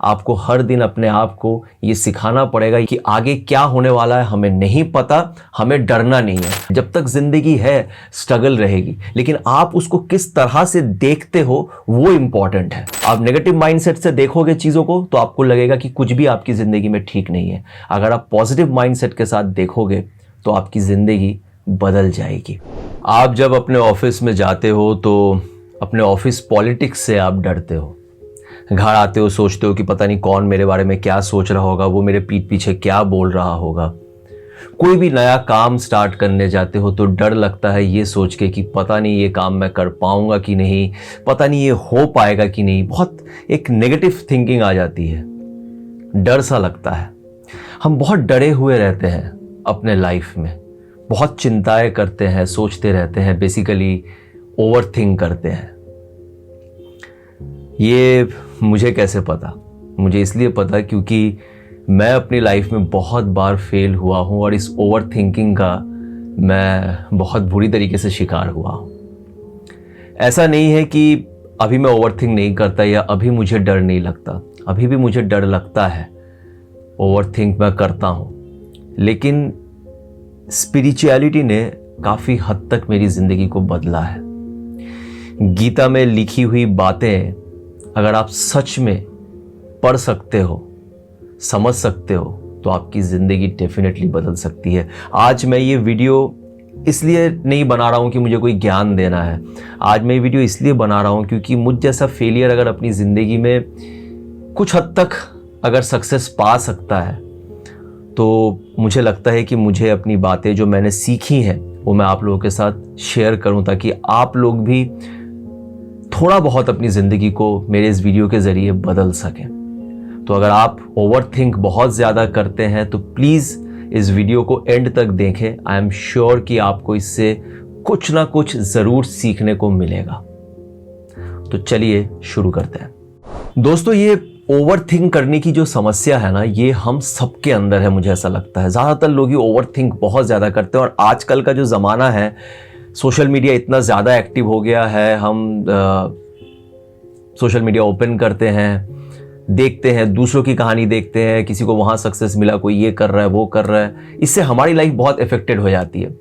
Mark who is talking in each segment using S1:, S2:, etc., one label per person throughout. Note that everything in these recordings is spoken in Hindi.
S1: आपको हर दिन अपने आप को ये सिखाना पड़ेगा कि आगे क्या होने वाला है हमें नहीं पता, हमें डरना नहीं है। जब तक जिंदगी है स्ट्रगल रहेगी, लेकिन आप उसको किस तरह से देखते हो वो इंपॉर्टेंट है। आप नेगेटिव माइंडसेट से देखोगे चीज़ों को तो आपको लगेगा कि कुछ भी आपकी ज़िंदगी में ठीक नहीं है। अगर आप पॉजिटिव माइंडसेट के साथ देखोगे तो आपकी ज़िंदगी बदल जाएगी। आप जब अपने ऑफिस में जाते हो तो अपने ऑफिस पॉलिटिक्स से आप डरते हो। घर आते हो सोचते हो कि पता नहीं कौन मेरे बारे में क्या सोच रहा होगा, वो मेरे पीठ पीछे क्या बोल रहा होगा। कोई भी नया काम स्टार्ट करने जाते हो तो डर लगता है ये सोच के कि पता नहीं ये काम मैं कर पाऊंगा कि नहीं, पता नहीं ये हो पाएगा कि नहीं। बहुत एक नेगेटिव थिंकिंग आ जाती है, डर सा लगता है। हम बहुत डरे हुए रहते हैं अपने लाइफ में, बहुत चिंताएं करते हैं, सोचते रहते हैं, बेसिकली ओवर थिंक करते हैं। ये मुझे कैसे पता? मुझे इसलिए पता क्योंकि मैं अपनी लाइफ में बहुत बार फेल हुआ हूँ और इस ओवर थिंकिंग का मैं बहुत बुरी तरीके से शिकार हुआ हूँ। ऐसा नहीं है कि अभी मैं ओवर थिंक नहीं करता या अभी मुझे डर नहीं लगता, अभी भी मुझे डर लगता है, ओवर थिंक मैं करता हूँ। लेकिन स्पिरिचुअलिटी ने काफ़ी हद तक मेरी ज़िंदगी को बदला है। गीता में लिखी हुई बातें अगर आप सच में पढ़ सकते हो, समझ सकते हो, तो आपकी ज़िंदगी डेफिनेटली बदल सकती है। आज मैं ये वीडियो इसलिए नहीं बना रहा हूँ कि मुझे कोई ज्ञान देना है। आज मैं ये वीडियो इसलिए बना रहा हूँ क्योंकि मुझ जैसा फेलियर अगर अपनी ज़िंदगी में कुछ हद तक अगर सक्सेस पा सकता है तो मुझे लगता है कि मुझे अपनी बातें जो मैंने सीखी हैं वो मैं आप लोगों के साथ शेयर करूं, ताकि आप लोग भी थोड़ा बहुत अपनी ज़िंदगी को मेरे इस वीडियो के ज़रिए बदल सकें। तो अगर आप ओवर थिंक बहुत ज़्यादा करते हैं तो प्लीज़ इस वीडियो को एंड तक देखें। आई एम श्योर कि आपको इससे कुछ ना कुछ ज़रूर सीखने को मिलेगा। तो चलिए शुरू करते हैं। दोस्तों, ये ओवर थिंक करने की जो समस्या है ना, ये हम सबके अंदर है। मुझे ऐसा लगता है ज़्यादातर लोग ही ओवर थिंक बहुत ज़्यादा करते हैं। और आजकल का जो ज़माना है, सोशल मीडिया इतना ज़्यादा एक्टिव हो गया है, हम सोशल मीडिया ओपन करते हैं, देखते हैं, दूसरों की कहानी देखते हैं, किसी को वहाँ सक्सेस मिला, कोई ये कर रहा है, वो कर रहा है। इससे हमारी लाइफ बहुत इफेक्टेड हो जाती है।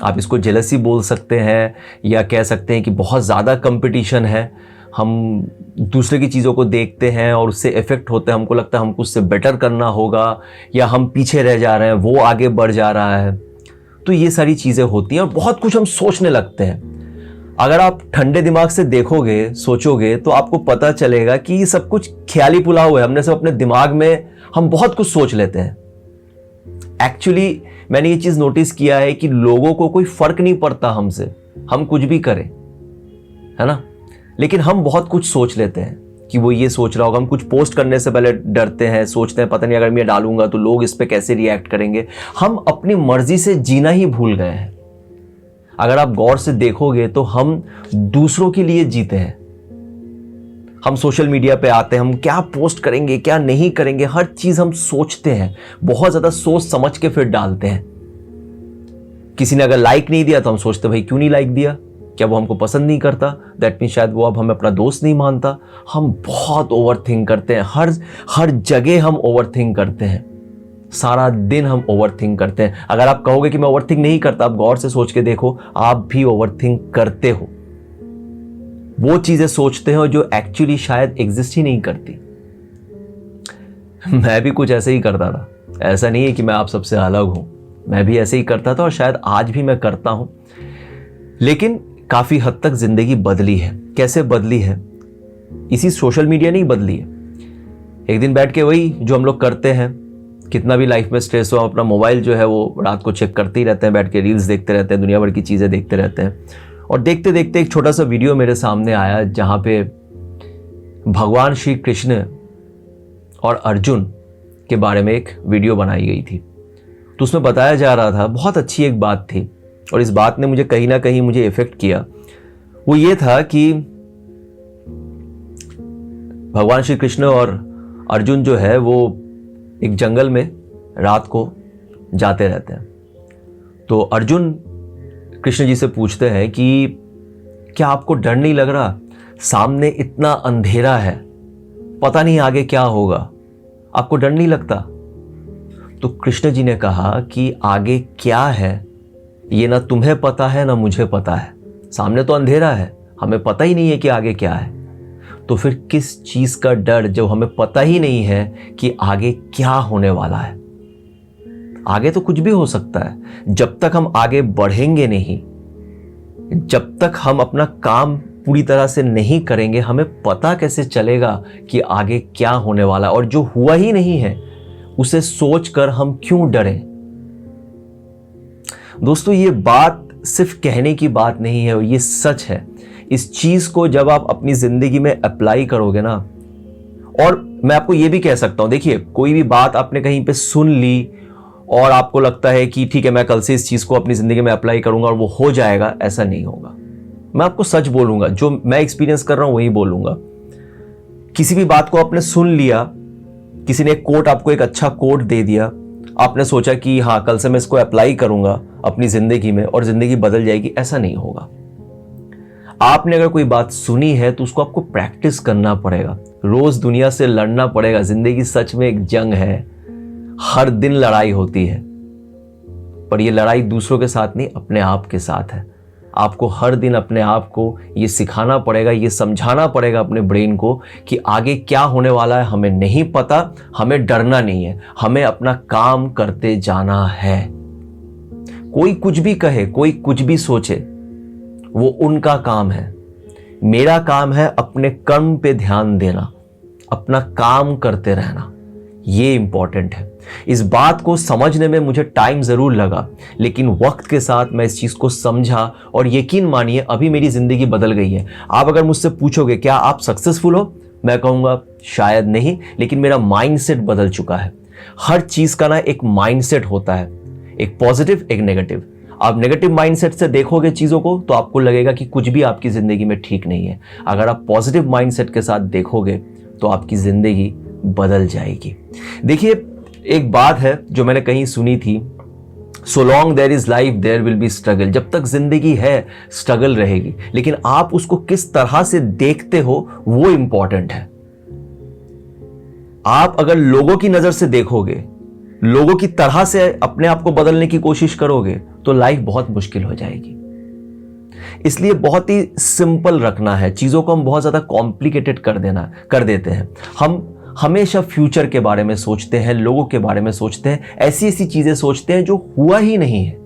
S1: आप इसको जेलसी बोल सकते हैं या कह सकते हैं कि बहुत ज़्यादा कंपटीशन है। हम दूसरे की चीज़ों को देखते हैं और उससे इफ़ेक्ट होते हैं। हमको लगता है हमको उससे बेटर करना होगा, या हम पीछे रह जा रहे हैं, वो आगे बढ़ जा रहा है। तो ये सारी चीज़ें होती हैं और बहुत कुछ हम सोचने लगते हैं। अगर आप ठंडे दिमाग से देखोगे, सोचोगे, तो आपको पता चलेगा कि ये सब कुछ ख्याली पुलाव है। हमने सब अपने दिमाग में हम बहुत कुछ सोच लेते हैं। एक्चुअली मैंने ये चीज़ नोटिस किया है कि लोगों को कोई फ़र्क नहीं पड़ता हमसे, हम कुछ भी करें, है ना। लेकिन हम बहुत कुछ सोच लेते हैं कि वो ये सोच रहा होगा। हम कुछ पोस्ट करने से पहले डरते हैं, सोचते हैं पता नहीं अगर मैं डालूंगा तो लोग इस पे कैसे रिएक्ट करेंगे। हम अपनी मर्जी से जीना ही भूल गए हैं। अगर आप गौर से देखोगे तो हम दूसरों के लिए जीते हैं। हम सोशल मीडिया पे आते हैं, हम क्या पोस्ट करेंगे, क्या नहीं करेंगे, हर चीज हम सोचते हैं, बहुत ज्यादा सोच समझ के फिर डालते हैं। किसी ने अगर लाइक नहीं दिया तो हम सोचते भाई क्यों नहीं लाइक दिया, क्या वो हमको पसंद नहीं करता, दैट मीन शायद वो अब हमें अपना दोस्त नहीं मानता। हम बहुत ओवर थिंक करते हैं, हर जगह हम ओवर थिंक करते हैं, सारा दिन हम ओवर थिंक करते हैं। अगर आप कहोगे कि मैं ओवर थिंक नहीं करता, आप गौर से सोच के देखो, आप भी ओवर थिंक करते हो। वो चीजें सोचते हो जो एक्चुअली शायद एग्जिस्ट ही नहीं करती। मैं भी कुछ ऐसे ही करता था। ऐसा नहीं है कि मैं आप सबसे अलग हूं, मैं भी ऐसे ही करता था और शायद आज भी मैं करता हूं। लेकिन काफी हद तक जिंदगी बदली है। कैसे बदली है? इसी सोशल मीडिया नहीं बदली है। एक दिन बैठ के वही जो हम लोग करते हैं, कितना भी लाइफ में स्ट्रेस हो, अपना मोबाइल जो है वो रात को चेक करते ही रहते हैं, बैठ के रील्स देखते रहते हैं, दुनिया भर की चीज़ें देखते रहते हैं। और देखते देखते एक छोटा सा वीडियो मेरे सामने आया जहाँ पे भगवान श्री कृष्ण और अर्जुन के बारे में एक वीडियो बनाई गई थी। तो उसमें बताया जा रहा था, बहुत अच्छी एक बात थी और इस बात ने मुझे कहीं ना कहीं मुझे इफेक्ट किया। वो ये था कि भगवान श्री कृष्ण और अर्जुन जो है वो एक जंगल में रात को जाते रहते हैं। तो अर्जुन कृष्ण जी से पूछते हैं कि क्या आपको डर नहीं लग रहा, सामने इतना अंधेरा है, पता नहीं आगे क्या होगा, आपको डर नहीं लगता? तो कृष्ण जी ने कहा कि आगे क्या है ये ना तुम्हें पता है ना मुझे पता है, सामने तो अंधेरा है, हमें पता ही नहीं है कि आगे क्या है। तो फिर किस चीज का डर जब हमें पता ही नहीं है कि आगे क्या होने वाला है। आगे तो कुछ भी हो सकता है। जब तक हम आगे बढ़ेंगे नहीं, जब तक हम अपना काम पूरी तरह से नहीं करेंगे, हमें पता कैसे चलेगा कि आगे क्या होने वाला है। और जो हुआ ही नहीं है उसे सोचकर हम क्यों डरें। दोस्तों, ये बात सिर्फ कहने की बात नहीं है, ये सच है। इस चीज को जब आप अपनी जिंदगी में अप्लाई करोगे ना, और मैं आपको ये भी कह सकता हूं, देखिए कोई भी बात आपने कहीं पे सुन ली और आपको लगता है कि ठीक है मैं कल से इस चीज को अपनी जिंदगी में अप्लाई करूंगा और वो हो जाएगा, ऐसा नहीं होगा। मैं आपको सच बोलूंगा, जो मैं एक्सपीरियंस कर रहा हूं वही बोलूंगा। किसी भी बात को आपने सुन लिया, किसी ने एक कोट, आपको एक अच्छा कोट दे दिया, आपने सोचा कि हाँ कल से मैं इसको अप्लाई करूंगा अपनी जिंदगी में और जिंदगी बदल जाएगी, ऐसा नहीं होगा। आपने अगर कोई बात सुनी है तो उसको आपको प्रैक्टिस करना पड़ेगा, रोज दुनिया से लड़ना पड़ेगा। जिंदगी सच में एक जंग है, हर दिन लड़ाई होती है, पर यह लड़ाई दूसरों के साथ नहीं, अपने आप के साथ है। आपको हर दिन अपने आप को ये सिखाना पड़ेगा, ये समझाना पड़ेगा अपने ब्रेन को कि आगे क्या होने वाला है हमें नहीं पता, हमें डरना नहीं है, हमें अपना काम करते जाना है। कोई कुछ भी कहे, कोई कुछ भी सोचे, वो उनका काम है। मेरा काम है अपने कर्म पे ध्यान देना, अपना काम करते रहना, ये इंपॉर्टेंट है। इस बात को समझने में मुझे टाइम जरूर लगा, लेकिन वक्त के साथ मैं इस चीज को समझा और यकीन मानिए अभी मेरी जिंदगी बदल गई है। आप अगर मुझसे पूछोगे क्या आप सक्सेसफुल हो, मैं कहूंगा शायद नहीं, लेकिन मेरा माइंडसेट बदल चुका है। हर चीज का ना एक माइंडसेट होता है, एक पॉजिटिव एक नेगेटिव। आप नेगेटिव माइंडसेट से देखोगे चीजों को तो आपको लगेगा कि कुछ भी आपकी जिंदगी में ठीक नहीं है। अगर आप पॉजिटिव माइंडसेट के साथ देखोगे तो आपकी जिंदगी बदल जाएगी। देखिए, एक बात है जो मैंने कहीं सुनी थी, so long there is life there will be struggle. जब तक जिंदगी है स्ट्रगल रहेगी, लेकिन आप उसको किस तरह से देखते हो वो इंपॉर्टेंट है। आप अगर लोगों की नजर से देखोगे, लोगों की तरह से अपने आप को बदलने की कोशिश करोगे तो लाइफ बहुत मुश्किल हो जाएगी। इसलिए बहुत ही सिंपल रखना है चीजों को। हम बहुत ज्यादा कॉम्प्लिकेटेड कर देते हैं। हम हमेशा फ्यूचर के बारे में सोचते हैं, लोगों के बारे में सोचते हैं, ऐसी ऐसी चीजें सोचते हैं जो हुआ ही नहीं है।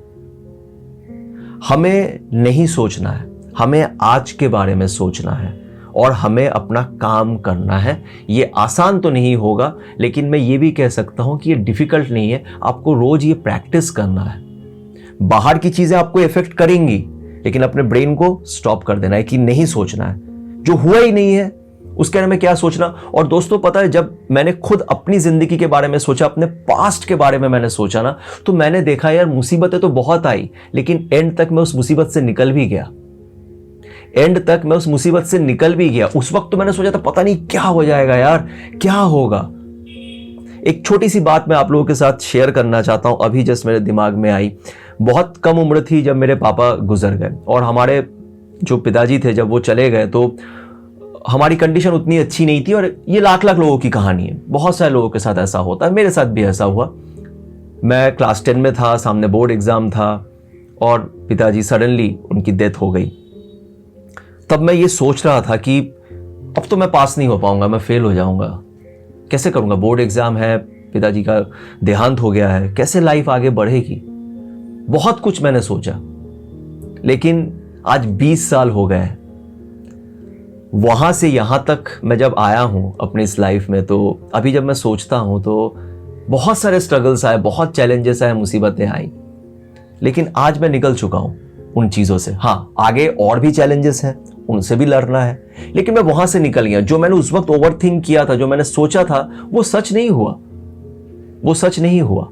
S1: हमें नहीं सोचना है, हमें आज के बारे में सोचना है और हमें अपना काम करना है। ये आसान तो नहीं होगा, लेकिन मैं ये भी कह सकता हूं कि ये डिफिकल्ट नहीं है। आपको रोज ये प्रैक्टिस करना है। बाहर की चीजें आपको इफेक्ट करेंगी, लेकिन अपने ब्रेन को स्टॉप कर देना है कि नहीं सोचना है, जो हुआ ही नहीं है उसके बारे में क्या सोचना। और दोस्तों पता है, जब मैंने खुद अपनी जिंदगी के बारे में सोचा, अपने पास्ट के बारे में मैंने सोचा ना, तो मैंने देखा यार मुसीबतें तो बहुत आई, लेकिन एंड तक मैं उस मुसीबत से निकल भी गया। उस वक्त तो मैंने सोचा था पता नहीं क्या हो जाएगा यार, क्या होगा। एक छोटी सी बात मैं आप लोगों के साथ शेयर करना चाहता हूं, अभी जस्ट मेरे दिमाग में आई। बहुत कम उम्र थी जब मेरे पापा गुजर गए, और हमारे जो पिताजी थे जब वो चले गए तो हमारी कंडीशन उतनी अच्छी नहीं थी। और ये लाख लाख लोगों की कहानी है, बहुत सारे लोगों के साथ ऐसा होता है, मेरे साथ भी ऐसा हुआ। मैं क्लास 10 में था, सामने बोर्ड एग्जाम था और पिताजी सडनली उनकी डेथ हो गई। तब मैं ये सोच रहा था कि अब तो मैं पास नहीं हो पाऊंगा, मैं फेल हो जाऊंगा, कैसे करूंगा, बोर्ड एग्जाम है, पिताजी का देहांत हो गया है, कैसे लाइफ आगे बढ़ेगी। बहुत कुछ मैंने सोचा, लेकिन आज 20 साल हो गए। वहां से यहां तक मैं जब आया हूं अपनी इस लाइफ में, तो अभी जब मैं सोचता हूं तो बहुत सारे स्ट्रगल्स आए, बहुत चैलेंजेस आए, मुसीबतें आई, लेकिन आज मैं निकल चुका हूं उन चीजों से। हाँ, आगे और भी चैलेंजेस हैं, उनसे भी लड़ना है, लेकिन मैं वहां से निकल गया। जो मैंने उस वक्त ओवर थिंक किया था, जो मैंने सोचा था, वो सच नहीं हुआ।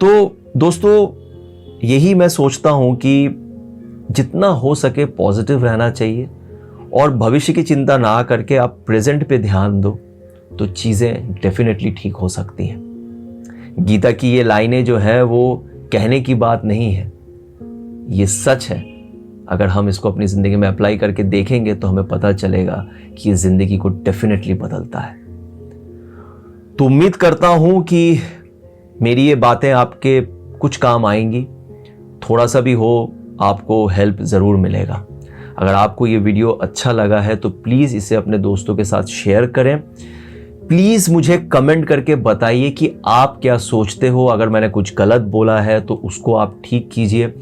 S1: तो दोस्तों, यही मैं सोचता हूं कि जितना हो सके पॉजिटिव रहना चाहिए और भविष्य की चिंता ना करके आप प्रेजेंट पे ध्यान दो, तो चीजें डेफिनेटली ठीक हो सकती हैं। गीता की ये लाइनें जो है वो कहने की बात नहीं है, ये सच है। अगर हम इसको अपनी ज़िंदगी में अप्लाई करके देखेंगे तो हमें पता चलेगा कि ये ज़िंदगी को डेफिनेटली बदलता है। तो उम्मीद करता हूँ कि मेरी ये बातें आपके कुछ काम आएंगी, थोड़ा सा भी हो आपको हेल्प ज़रूर मिलेगा। अगर आपको ये वीडियो अच्छा लगा है तो प्लीज़ इसे अपने दोस्तों के साथ शेयर करें। प्लीज़ मुझे कमेंट करके बताइए कि आप क्या सोचते हो। अगर मैंने कुछ गलत बोला है तो उसको आप ठीक कीजिए।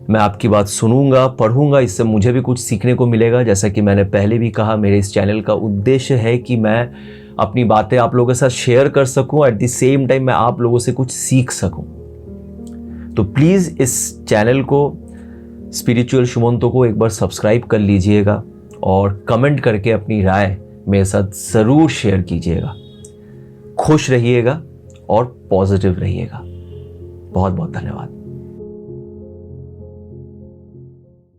S1: मैं आपकी बात सुनूंगा, पढ़ूंगा, इससे मुझे भी कुछ सीखने को मिलेगा। जैसा कि मैंने पहले भी कहा, मेरे इस चैनल का उद्देश्य है कि मैं अपनी बातें आप लोगों के साथ शेयर कर सकूं, एट द सेम टाइम मैं आप लोगों से कुछ सीख सकूं। तो प्लीज़ इस चैनल को, स्पिरिचुअल सुमंतो को एक बार सब्सक्राइब कर लीजिएगा और कमेंट करके अपनी राय मेरे साथ ज़रूर शेयर कीजिएगा। खुश रहिएगा और पॉजिटिव रहिएगा। बहुत बहुत धन्यवाद।